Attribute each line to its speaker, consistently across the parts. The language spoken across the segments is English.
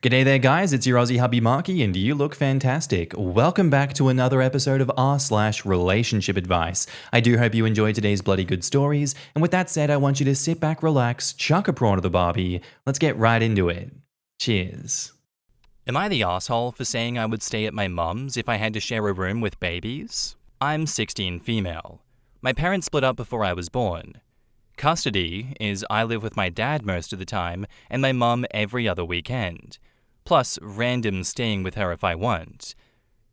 Speaker 1: G'day there guys, it's your Aussie hubby Marky and you look fantastic. Welcome back to another episode of r/relationship advice. I do hope you enjoyed today's bloody good stories, and with that said, I want you to sit back, relax, chuck a prawn to the barbie. Let's get right into it. Cheers.
Speaker 2: Am I the asshole for saying I would stay at my mum's if I had to share a room with babies? I'm 16 female. My parents split up before I was born. Custody is I live with my dad most of the time and my mum every other weekend. Plus random staying with her if I want.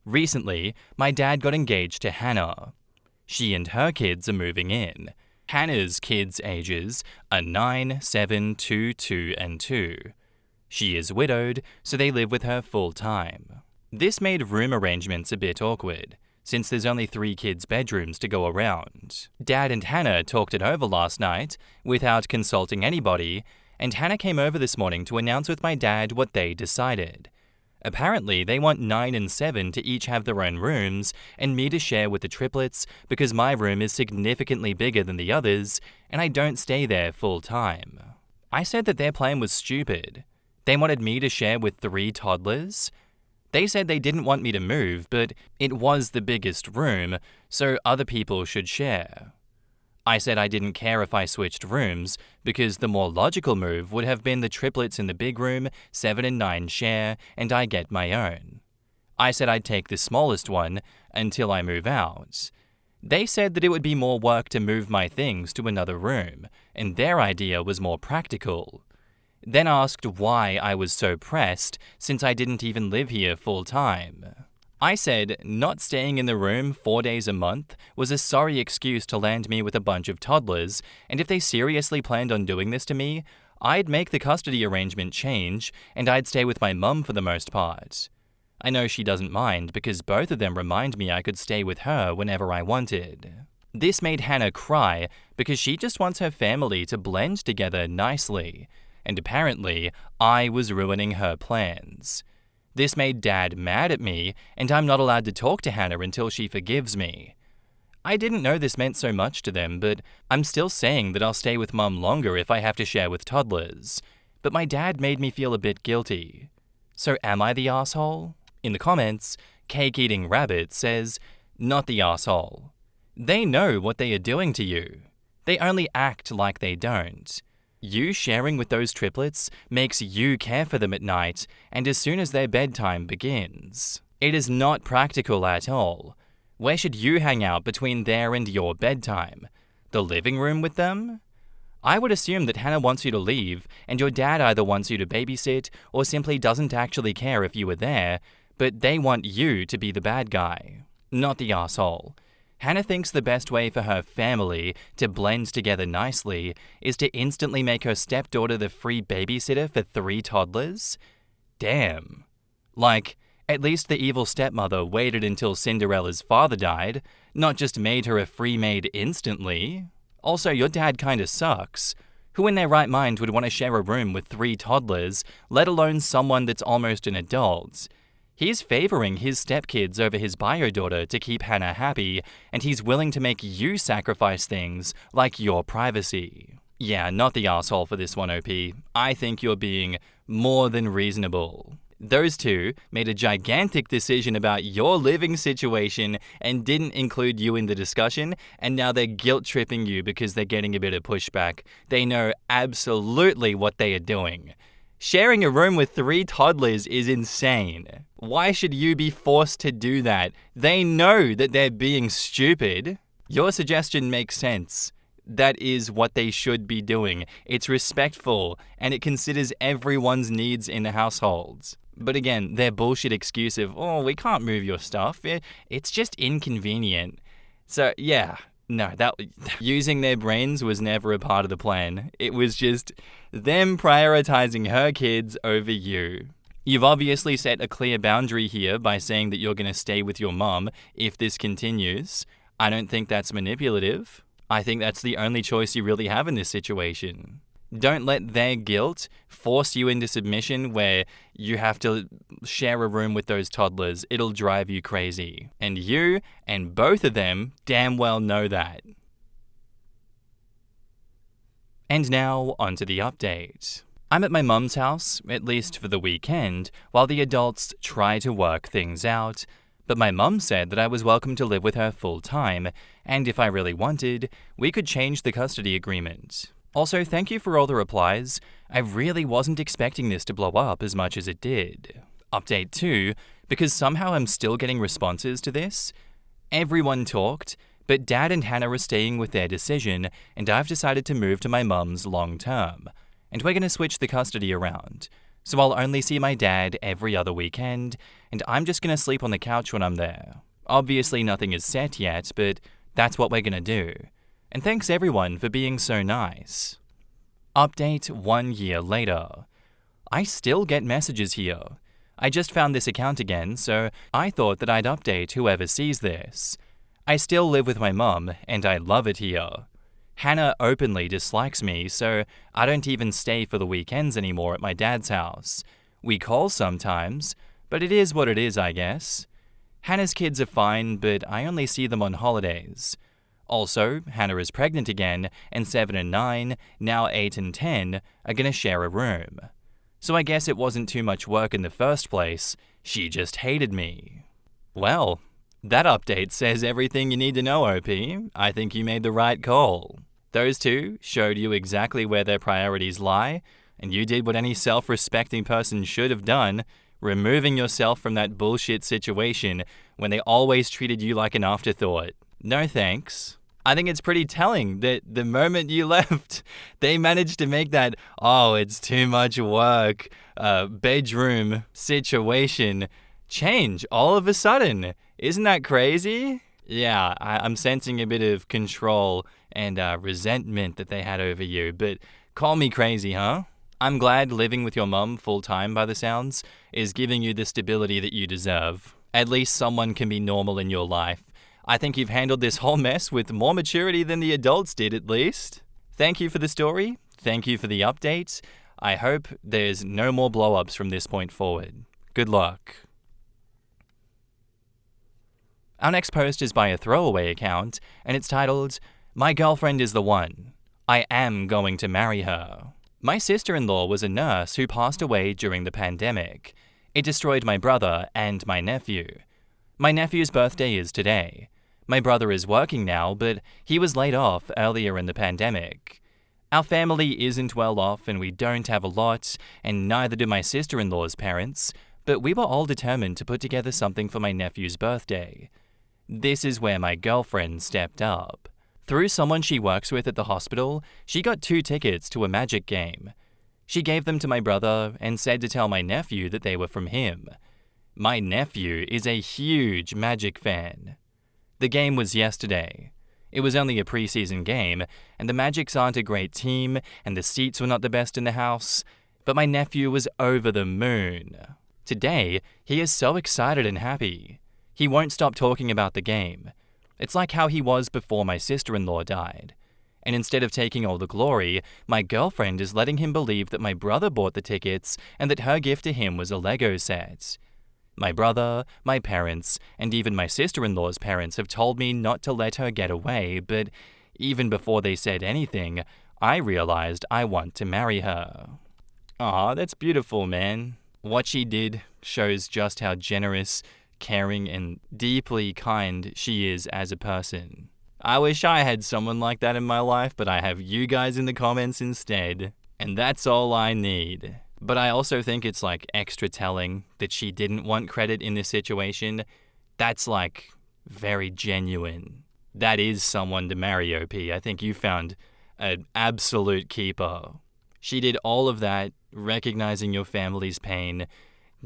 Speaker 2: Recently, my dad got engaged to Hannah. She and her kids are moving in. Hannah's kids' ages are 9, 7, 2, 2, and 2. She is widowed, so they live with her full time. This made room arrangements a bit awkward, since there's only 3 kids' bedrooms to go around. Dad and Hannah talked it over last night, without consulting anybody, and Hannah came over this morning to announce with my dad what they decided. Apparently, they want 9 and 7 to each have their own rooms, and me to share with the triplets because my room is significantly bigger than the others, and I don't stay there full time. I said that their plan was stupid. They wanted me to share with 3 toddlers. They said they didn't want me to move, but it was the biggest room, so other people should share. I said I didn't care if I switched rooms, because the more logical move would have been the triplets in the big room, 7 and 9 share, and I get my own. I said I'd take the smallest one until I move out. They said that it would be more work to move my things to another room, and their idea was more practical. Then asked why I was so pressed since I didn't even live here full time. I said not staying in the room 4 days a month was a sorry excuse to land me with a bunch of toddlers, and if they seriously planned on doing this to me, I'd make the custody arrangement change and I'd stay with my mum for the most part. I know she doesn't mind because both of them remind me I could stay with her whenever I wanted. This made Hannah cry because she just wants her family to blend together nicely, and apparently I was ruining her plans. This made Dad mad at me, and I'm not allowed to talk to Hannah until she forgives me. I didn't know this meant so much to them, but I'm still saying that I'll stay with Mum longer if I have to share with toddlers. But my dad made me feel a bit guilty. So am I the asshole? In the comments, Cake Eating Rabbit says, not the asshole. They know what they are doing to you. They only act like they don't. You sharing with those triplets makes you care for them at night and as soon as their bedtime begins. It is not practical at all. Where should you hang out between their and your bedtime? The living room with them? I would assume that Hannah wants you to leave and your dad either wants you to babysit or simply doesn't actually care if you are there, but they want you to be the bad guy, not the asshole. Hannah thinks the best way for her family to blend together nicely is to instantly make her stepdaughter the free babysitter for 3 toddlers? Damn. Like, at least the evil stepmother waited until Cinderella's father died, not just made her a free maid instantly. Also, your dad kinda sucks. Who in their right mind would want to share a room with 3 toddlers, let alone someone that's almost an adult? He's favoring his stepkids over his bio daughter to keep Hannah happy, and he's willing to make you sacrifice things like your privacy. Yeah, not the asshole for this one, OP. I think you're being more than reasonable. Those 2 made a gigantic decision about your living situation and didn't include you in the discussion, and now they're guilt-tripping you because they're getting a bit of pushback. They know absolutely what they are doing. Sharing a room with 3 toddlers is insane. Why should you be forced to do that? They know that they're being stupid. Your suggestion makes sense. That is what they should be doing. It's respectful, and it considers everyone's needs in the households. But again, their bullshit excuse of, oh, we can't move your stuff. It's just inconvenient. So yeah. No, using their brains was never a part of the plan. It was just them prioritizing her kids over you. You've obviously set a clear boundary here by saying that you're going to stay with your mum if this continues. I don't think that's manipulative. I think that's the only choice you really have in this situation. Don't let their guilt force you into submission where you have to share a room with those toddlers. It'll drive you crazy. And you and both of them damn well know that. And now, onto the update. I'm at my mum's house, at least for the weekend, while the adults try to work things out. But my mum said that I was welcome to live with her full time, and if I really wanted, we could change the custody agreement. Also, thank you for all the replies. I really wasn't expecting this to blow up as much as it did. Update 2, because somehow I'm still getting responses to this. Everyone talked, but Dad and Hannah are staying with their decision, and I've decided to move to my mum's long term. And we're going to switch the custody around. So I'll only see my dad every other weekend, and I'm just going to sleep on the couch when I'm there. Obviously nothing is set yet, but that's what we're going to do. And thanks everyone for being so nice. Update 1 year later. I still get messages here. I just found this account again, so I thought that I'd update whoever sees this. I still live with my mum, and I love it here. Hannah openly dislikes me, so I don't even stay for the weekends anymore at my dad's house. We call sometimes, but it is what it is, I guess. Hannah's kids are fine, but I only see them on holidays. Also, Hannah is pregnant again, and 7 and 9, now 8 and 10, are gonna share a room. So I guess it wasn't too much work in the first place, she just hated me. Well, that update says everything you need to know, OP. I think you made the right call. Those two showed you exactly where their priorities lie, and you did what any self-respecting person should have done, removing yourself from that bullshit situation when they always treated you like an afterthought. No thanks. I think it's pretty telling that the moment you left, they managed to make that, oh, it's too much work, bedroom situation change all of a sudden. Isn't that crazy? Yeah, I'm sensing a bit of control and resentment that they had over you, but call me crazy, huh? I'm glad living with your mum full-time, by the sounds, is giving you the stability that you deserve. At least someone can be normal in your life. I think you've handled this whole mess with more maturity than the adults did, at least. Thank you for the story. Thank you for the updates. I hope there's no more blow-ups from this point forward. Good luck. Our next post is by a throwaway account, and it's titled, "My girlfriend is the one. I am going to marry her." My sister-in-law was a nurse who passed away during the pandemic. It destroyed my brother and my nephew. My nephew's birthday is today. My brother is working now, but he was laid off earlier in the pandemic. Our family isn't well off and we don't have a lot, and neither do my sister-in-law's parents, but we were all determined to put together something for my nephew's birthday. This is where my girlfriend stepped up. Through someone she works with at the hospital, she got 2 tickets to a magic game. She gave them to my brother and said to tell my nephew that they were from him. My nephew is a huge Magic fan. The game was yesterday. It was only a preseason game, and the Magics aren't a great team, and the seats were not the best in the house, but my nephew was over the moon. Today, he is so excited and happy. He won't stop talking about the game. It's like how he was before my sister-in-law died. And instead of taking all the glory, my girlfriend is letting him believe that my brother bought the tickets and that her gift to him was a Lego set. My brother, my parents, and even my sister-in-law's parents have told me not to let her get away, but even before they said anything, I realized I want to marry her. Aw, that's beautiful, man. What she did shows just how generous, caring, and deeply kind she is as a person. I wish I had someone like that in my life, but I have you guys in the comments instead, and that's all I need. But I also think it's extra telling that she didn't want credit in this situation. That's very genuine. That is someone to marry, OP. I think you found an absolute keeper. She did all of that, recognizing your family's pain,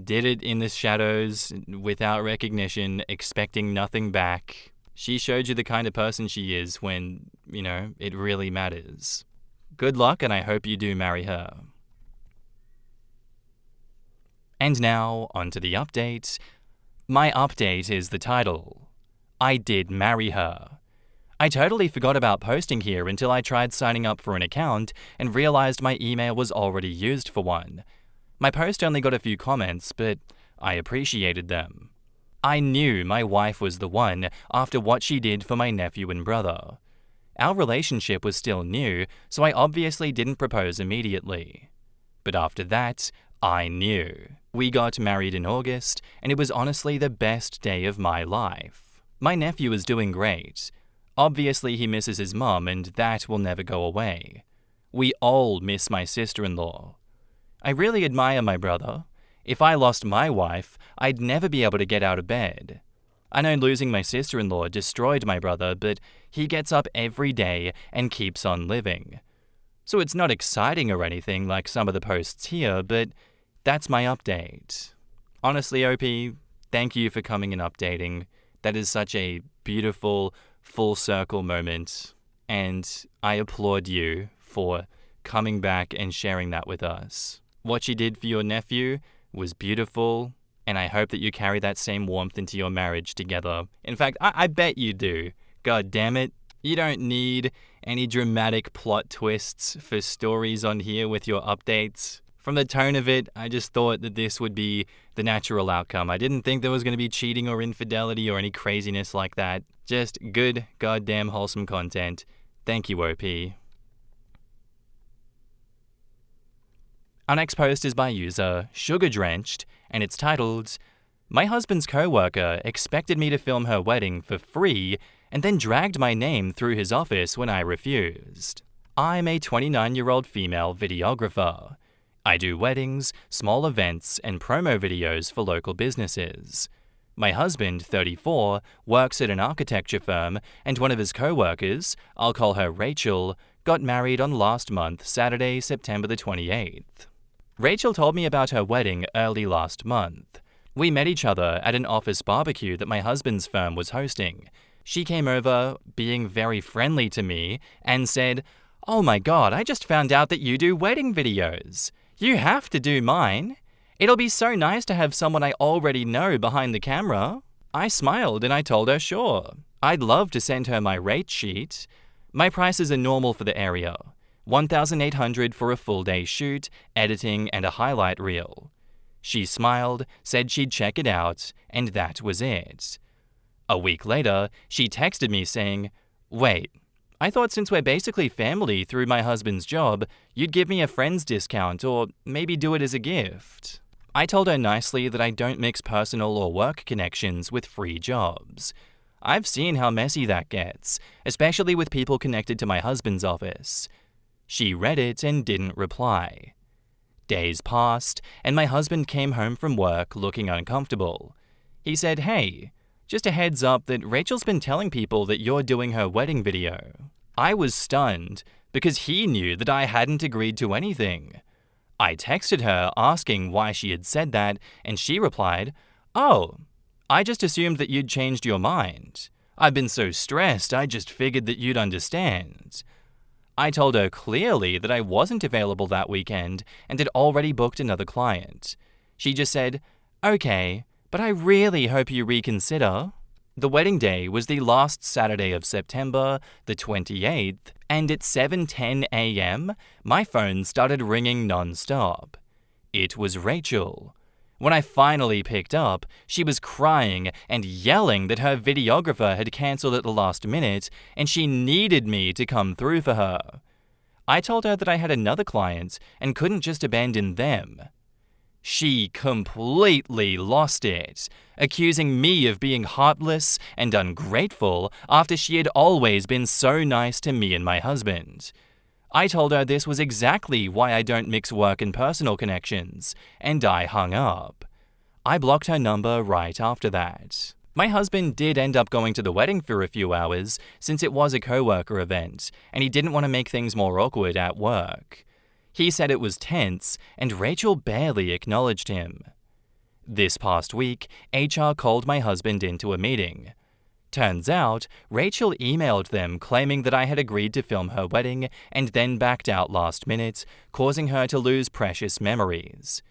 Speaker 2: did it in the shadows, without recognition, expecting nothing back. She showed you the kind of person she is when, it really matters. Good luck, and I hope you do marry her. And now, onto the update. My update is the title. I did marry her. I totally forgot about posting here until I tried signing up for an account and realized my email was already used for one. My post only got a few comments, but I appreciated them. I knew my wife was the one after what she did for my nephew and brother. Our relationship was still new, so I obviously didn't propose immediately. But after that, I knew. We got married in August, and it was honestly the best day of my life. My nephew is doing great. Obviously, he misses his mum, and that will never go away. We all miss my sister-in-law. I really admire my brother. If I lost my wife, I'd never be able to get out of bed. I know losing my sister-in-law destroyed my brother, but he gets up every day and keeps on living. So it's not exciting or anything like some of the posts here, but that's my update. Honestly, OP, thank you for coming and updating. That is such a beautiful, full circle moment, and I applaud you for coming back and sharing that with us. What you did for your nephew was beautiful, and I hope that you carry that same warmth into your marriage together. In fact, I bet you do. God damn it. You don't need any dramatic plot twists for stories on here with your updates. From the tone of it, I just thought that this would be the natural outcome. I didn't think there was going to be cheating or infidelity or any craziness like that. Just good, goddamn wholesome content. Thank you, OP. Our next post is by user Sugar Drenched, and it's titled, "My husband's co-worker expected me to film her wedding for free and then dragged my name through his office when I refused. I'm a 29-year-old female videographer. I do weddings, small events, and promo videos for local businesses. My husband, 34, works at an architecture firm, and one of his co-workers, I'll call her Rachel, got married on last month, Saturday, September the 28th. Rachel told me about her wedding early last month. We met each other at an office barbecue that my husband's firm was hosting. She came over, being very friendly to me, and said, 'Oh my god, I just found out that you do wedding videos. You have to do mine. It'll be so nice to have someone I already know behind the camera.' I smiled and I told her sure. I'd love to send her my rate sheet. My prices are normal for the area. $1,800 for a full day shoot, editing, and a highlight reel. She smiled, said she'd check it out, and that was it. A week later, she texted me saying, 'Wait, I thought since we're basically family through my husband's job, you'd give me a friend's discount or maybe do it as a gift.' I told her nicely that I don't mix personal or work connections with free jobs. I've seen how messy that gets, especially with people connected to my husband's office. She read it and didn't reply. Days passed, and my husband came home from work looking uncomfortable. He said, 'Hey, just a heads up that Rachel's been telling people that you're doing her wedding video.' I was stunned because he knew that I hadn't agreed to anything. I texted her asking why she had said that, and she replied, 'Oh, I just assumed that you'd changed your mind. I've been so stressed, I just figured that you'd understand.' I told her clearly that I wasn't available that weekend and had already booked another client. She just said, 'Okay, but I really hope you reconsider.' The wedding day was the last Saturday of September, the 28th, and at 7:10 a.m., my phone started ringing non-stop. It was Rachel. When I finally picked up, she was crying and yelling that her videographer had cancelled at the last minute and she needed me to come through for her. I told her that I had another client and couldn't just abandon them. She completely lost it, accusing me of being heartless and ungrateful after she had always been so nice to me and my husband. I told her this was exactly why I don't mix work and personal connections, and I hung up. I blocked her number right after that. My husband did end up going to the wedding for a few hours since it was a co-worker event, and he didn't want to make things more awkward at work. He said it was tense, and Rachel barely acknowledged him. This past week, HR called my husband into a meeting. Turns out, Rachel emailed them claiming that I had agreed to film her wedding and then backed out last minute, causing her to lose precious memories.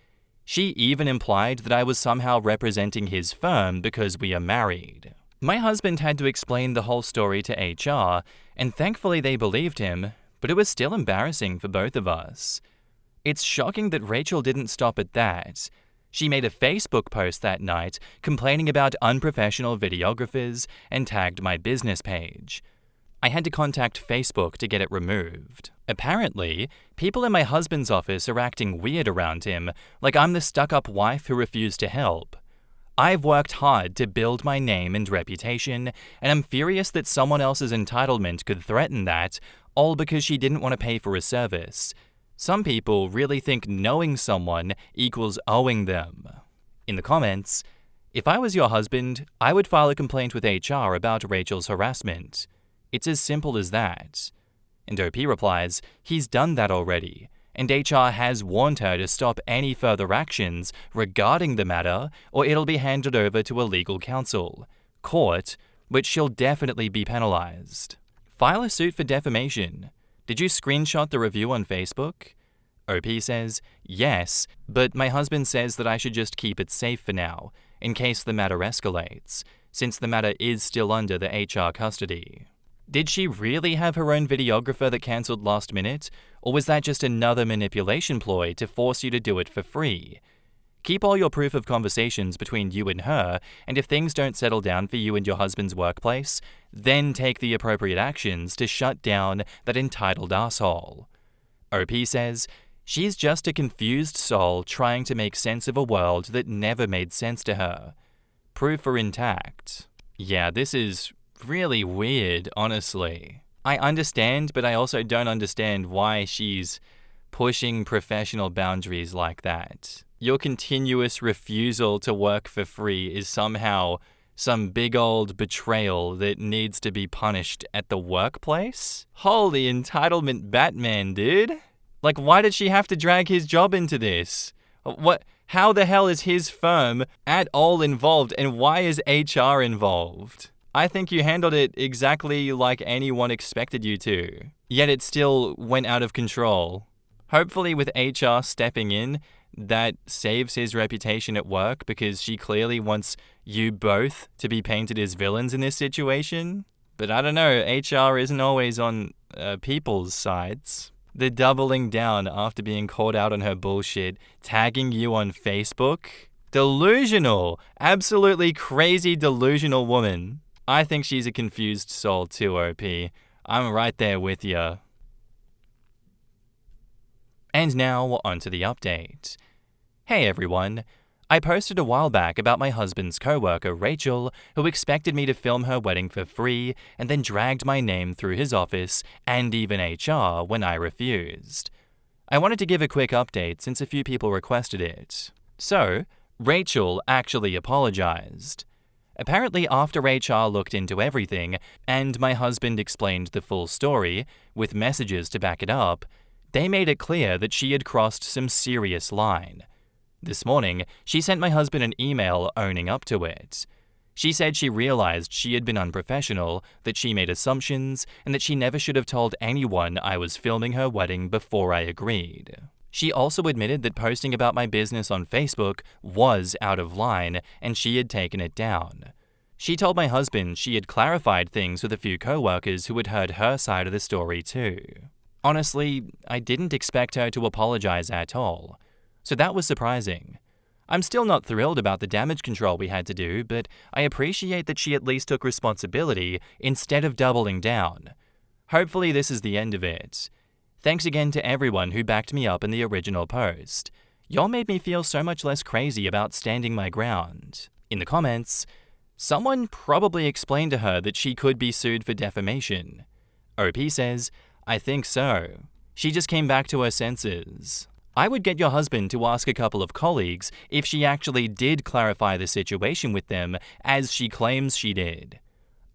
Speaker 2: She even implied that I was somehow representing his firm because we are married. My husband had to explain the whole story to HR, and thankfully they believed him, but it was still embarrassing for both of us. It's shocking that Rachel didn't stop at that. She made a Facebook post that night complaining about unprofessional videographers and tagged my business page. I had to contact Facebook to get it removed. Apparently, people in my husband's office are acting weird around him, like I'm the stuck-up wife who refused to help. I've worked hard to build my name and reputation, and I'm furious that someone else's entitlement could threaten that, all because she didn't want to pay for a service. Some people really think knowing someone equals owing them. In the comments, if I was your husband, I would file a complaint with HR about Rachel's harassment. It's as simple as that. And OP replies, he's done that already, and HR has warned her to stop any further actions regarding the matter, or it'll be handed over to a legal counsel, court, which she'll definitely be penalized. File a suit for defamation. Did you screenshot the review on Facebook? OP says, yes, but my husband says that I should just keep it safe for now, in case the matter escalates, since the matter is still under the HR custody. Did she really have her own videographer that cancelled last minute, or was that just another manipulation ploy to force you to do it for free? Keep all your proof of conversations between you and her, and if things don't settle down for you and your husband's workplace, then take the appropriate actions to shut down that entitled asshole. OP says, she's just a confused soul trying to make sense of a world that never made sense to her. Proof are intact. Yeah, this is really weird, honestly. I understand, but I also don't understand why she's pushing professional boundaries like that. Your continuous refusal to work for free is somehow some big old betrayal that needs to be punished at the workplace? Holy entitlement Batman, dude. Like, why did she have to drag his job into this? How the hell is his firm at all involved, and why is HR involved? I think you handled it exactly like anyone expected you to, yet it still went out of control. Hopefully with HR stepping in, that saves his reputation at work, because she clearly wants you both to be painted as villains in this situation. But I don't know, HR isn't always on people's sides. The doubling down after being called out on her bullshit, tagging you on Facebook. Delusional, absolutely crazy delusional woman. I think she's a confused soul too, OP. I'm right there with ya. And now, onto the update. Hey everyone. I posted a while back about my husband's co-worker, Rachel, who expected me to film her wedding for free and then dragged my name through his office and even HR when I refused. I wanted to give a quick update since a few people requested it. So, Rachel actually apologized. Apparently, after HR looked into everything and my husband explained the full story, with messages to back it up, they made it clear that she had crossed some serious line. This morning, she sent my husband an email owning up to it. She said she realized she had been unprofessional, that she made assumptions, and that she never should have told anyone I was filming her wedding before I agreed. She also admitted that posting about my business on Facebook was out of line, and she had taken it down. She told my husband she had clarified things with a few co-workers who had heard her side of the story too. Honestly, I didn't expect her to apologize at all, so that was surprising. I'm still not thrilled about the damage control we had to do, but I appreciate that she at least took responsibility instead of doubling down. Hopefully this is the end of it. Thanks again to everyone who backed me up in the original post. Y'all made me feel so much less crazy about standing my ground. In the comments, someone probably explained to her that she could be sued for defamation. OP says, I think so. She just came back to her senses. I would get your husband to ask a couple of colleagues if she actually did clarify the situation with them as she claims she did.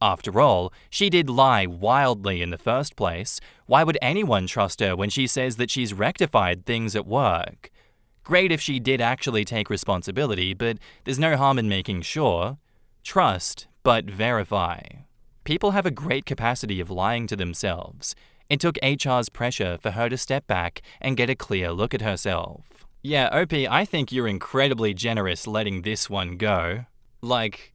Speaker 2: After all, she did lie wildly in the first place. Why would anyone trust her when she says that she's rectified things at work? Great if she did actually take responsibility, but there's no harm in making sure. Trust, but verify. People have a great capacity of lying to themselves. It took HR's pressure for her to step back and get a clear look at herself. Yeah, OP, I think you're incredibly generous letting this one go. Like,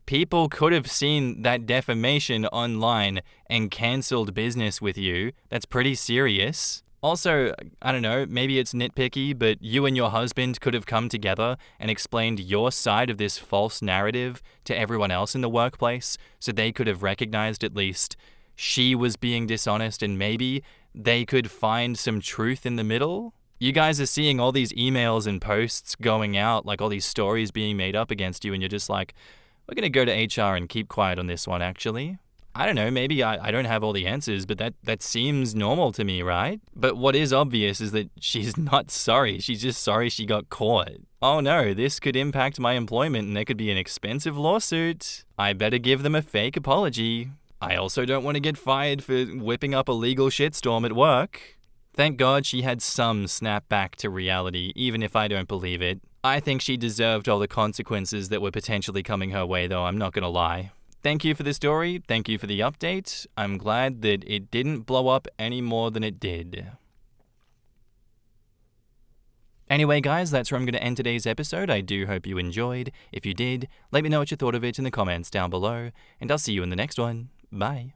Speaker 2: people could have seen that defamation online and cancelled business with you. That's pretty serious. Also, I don't know, maybe it's nitpicky, but you and your husband could have come together and explained your side of this false narrative to everyone else in the workplace, so they could have recognized at least she was being dishonest and maybe they could find some truth in the middle? You guys are seeing all these emails and posts going out, like all these stories being made up against you, and you're just like, we're going to go to HR and keep quiet on this one, actually. I don't know, maybe I don't have all the answers, but that seems normal to me, right? But what is obvious is that she's not sorry. She's just sorry she got caught. Oh no, this could impact my employment and there could be an expensive lawsuit. I better give them a fake apology. I also don't want to get fired for whipping up a legal shitstorm at work. Thank God she had some snap back to reality, even if I don't believe it. I think she deserved all the consequences that were potentially coming her way, though, I'm not gonna lie. Thank you for the story, thank you for the update. I'm glad that it didn't blow up any more than it did. Anyway, guys, that's where I'm going to end today's episode. I do hope you enjoyed. If you did, let me know what you thought of it in the comments down below, and I'll see you in the next one. Bye.